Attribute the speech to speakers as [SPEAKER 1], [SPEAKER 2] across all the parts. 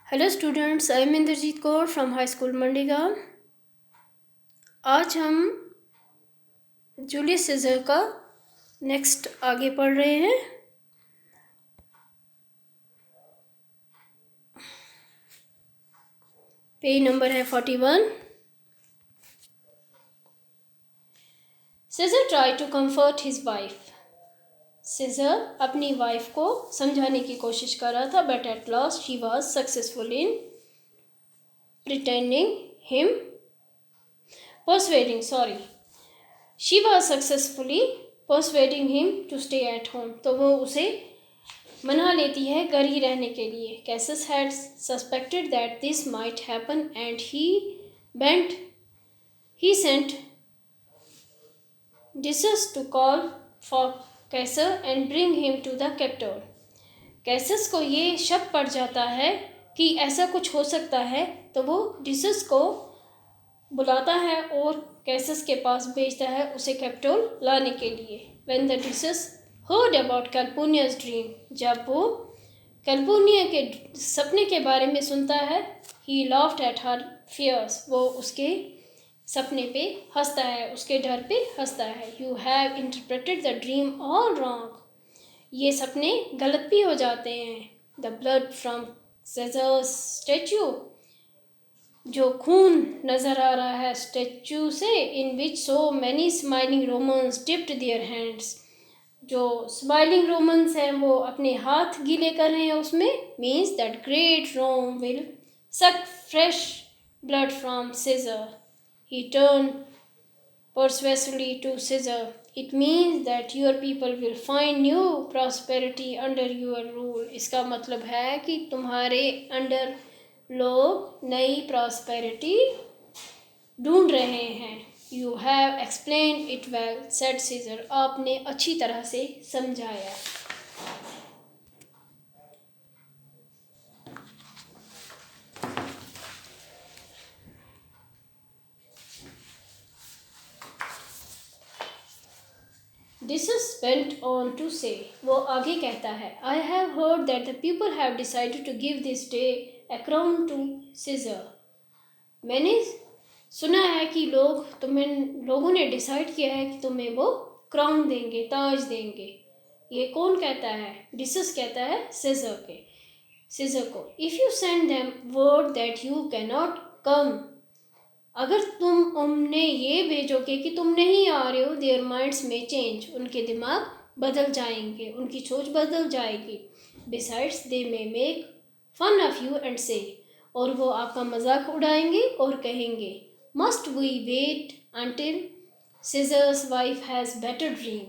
[SPEAKER 1] Hello students, I am Inderjeet Kaur from high school Mandigaon. आज हम Julius Caesar का नेक्स्ट आगे पढ़ रहे हैं। पेज नंबर है 41। Caesar try to comfort his wife. Caesar अपनी वाइफ को समझाने की कोशिश कर रहा था, but at last she was successful in she was successfully परsuading him to stay at home. तो वो उसे मना लेती है घर ही रहने के लिए। Cassius had suspected that this might happen and he sent Decius to call for Caesar and bring him to the capital. Cassius को ये शक पड़ जाता है कि ऐसा कुछ हो सकता है, तो वो डिसस को बुलाता है और कैसस के पास भेजता है उसे कैपिटल लाने के लिए। When the Odysseus heard about Calpurnia's dream, जब वो कैल्पुनिया के सपने के बारे में सुनता है, he laughed at her fears, वो उसके सपने पे हंसता है, उसके डर पे हंसता है। You have interpreted the dream all wrong, ये सपने गलत भी हो जाते हैं। The blood from Caesar's statue, जो खून नज़र आ रहा है स्टैचू से, in which so many smiling Romans dipped their hands, जो स्माइलिंग रोमन्स हैं वो अपने हाथ गीले कर रहे हैं उसमें, means that great Rome will suck fresh blood from Caesar. He turn persuasively to Caesar. It means that your people will find new prosperity under your rule. इसका मतलब है कि तुम्हारे अंडर लोग नई प्रॉस्पेरिटी ढूंढ रहे हैं। You have explained it well, said Caesar. आपने अच्छी तरह से समझाया। Decius went on to say, वो आगे कहता है, I have heard that the people have decided to give this day a crown to Caesar. मैंने सुना है कि लोगों ने डिसाइड किया है कि तुम्हें वो क्राउन देंगे, ताज देंगे। ये कौन कहता है? डिसस कहता है सीजर को। If you send them word that you cannot come, अगर तुम उन्हें ये भेजोगे कि तुम नहीं आ रहे हो, देयर माइंड्स में चेंज, उनके दिमाग बदल जाएंगे, उनकी सोच बदल जाएगी। Besides they may make fun of you and say, और वो आपका मजाक उड़ाएंगे और कहेंगे, must we wait until Caesar's wife has better dream.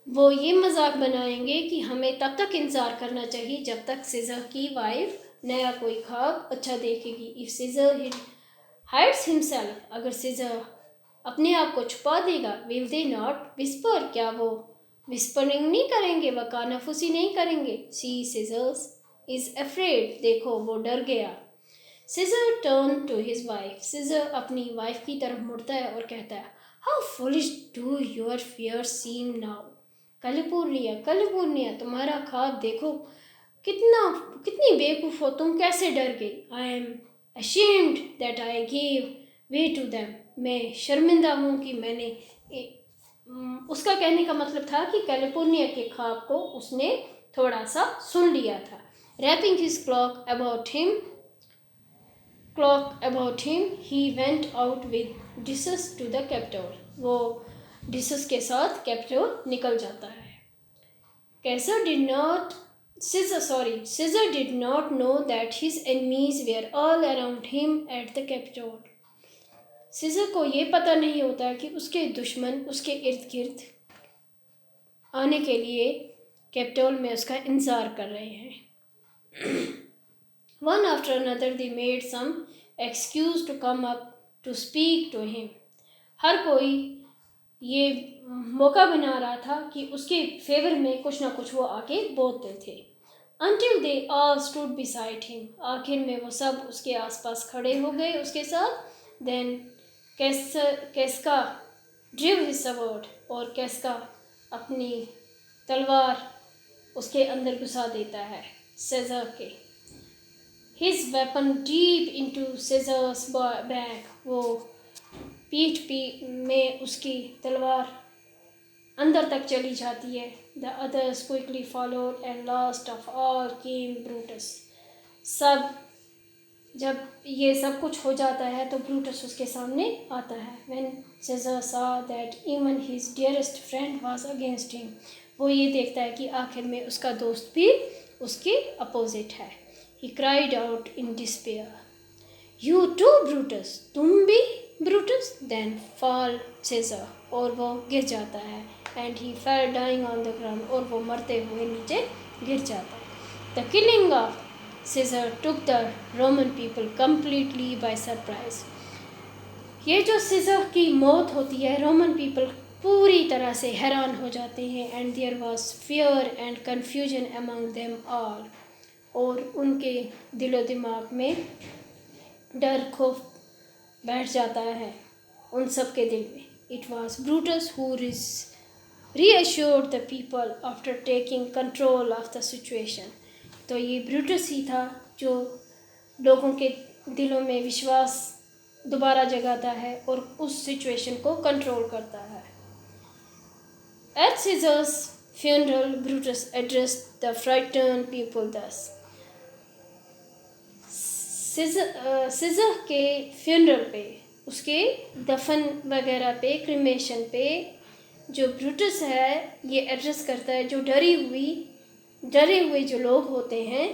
[SPEAKER 1] वो ये मजाक बनाएंगे कि हमें तब तक इंतज़ार करना चाहिए जब तक सीजर की वाइफ नया कोई ख्वाब अच्छा देखेगी। इफ़ सीजर hides himself, अगर सीजर अपने आप को छुपा देगा, will they not whisper, क्या वो विस्परिंग नहीं करेंगे, वह कानाफूसी नहीं करेंगे। See, Caesar is afraid, देखो वो डर गया। Caesar turned to his wife, Caesar अपनी वाइफ की तरफ मुड़ता है और कहता है, How foolish do your fears seem now. California, तुम्हारा ख्वाब देखो कितनी बेवकूफ़ हो तुम, कैसे डर गई। I am ashamed that I gave way to them. मैं शर्मिंदा हूँ कि मैंने उसका कहने का मतलब था कि कैलिफोर्निया के ख्वाब को उसने थोड़ा सा सुन लिया था। Wrapping his cloak about him, he went out with Decius to the capital. वो डिसस के साथ कैपिटल निकल जाता है। Caesar did not know that his enemies were all around him at the Capitol. Caesar को ये पता नहीं होता कि उसके दुश्मन उसके इर्द गिर्द आने के लिए कैपिटल में उसका इंतज़ार कर रहे हैं। One after another they made some excuse to come up to speak to him. हर कोई ये मौका बना रहा था कि उसके फेवर में कुछ ना कुछ वो आके बोलते थे। Until they all stood beside him, आखिर में वो सब उसके आसपास खड़े हो गए उसके साथ। Then कैस्का drew his sword, और कैस्का अपनी तलवार उसके अंदर घुसा देता है सीजर के। his weapon deep into Caesar's back. वो पीठ में उसकी तलवार अंदर तक चली जाती है. The others quickly followed and last of all came Brutus. जब ये सब कुछ हो जाता है तो ब्रूटस उसके सामने आता है. When Caesar saw that even his dearest friend was against him, वो ये देखता है कि आखिर में उसका दोस्त भी उसके अपोजिट है. He cried out in despair, "You too, Brutus! तुम भी, Brutus?" Then fall Caesar, और वो गिर जाता है. And he fell dying on the ground, और वो मरते हुए नीचे गिर जाता है. The killing of Caesar took the Roman people completely by surprise. ये जो सीजर की मौत होती है, रोमन पीपल पूरी तरह से हैरान हो जाते हैं. And there was fear and confusion among them all, और उनके दिलो दिमाग में डर खौफ बैठ जाता है उन सब के दिल में. It was Brutus who reassured the people after taking control of the situation. तो ये ब्रूटस ही था जो लोगों के दिलों में विश्वास दोबारा जगाता है और उस सिचुएशन को कंट्रोल करता है. At Caesar's funeral, Brutus addressed the frightened people thus. Caesar के फ्यूनरल पे, उसके दफन वगैरह पे, क्रिमेशन पे जो ब्रूटस है ये एड्रेस करता है जो डरे हुए जो लोग होते हैं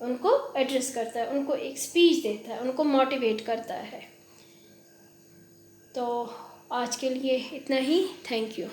[SPEAKER 1] उनको एड्रेस करता है, उनको एक स्पीच देता है, उनको मोटिवेट करता है. तो आज के लिए इतना ही. Thank you.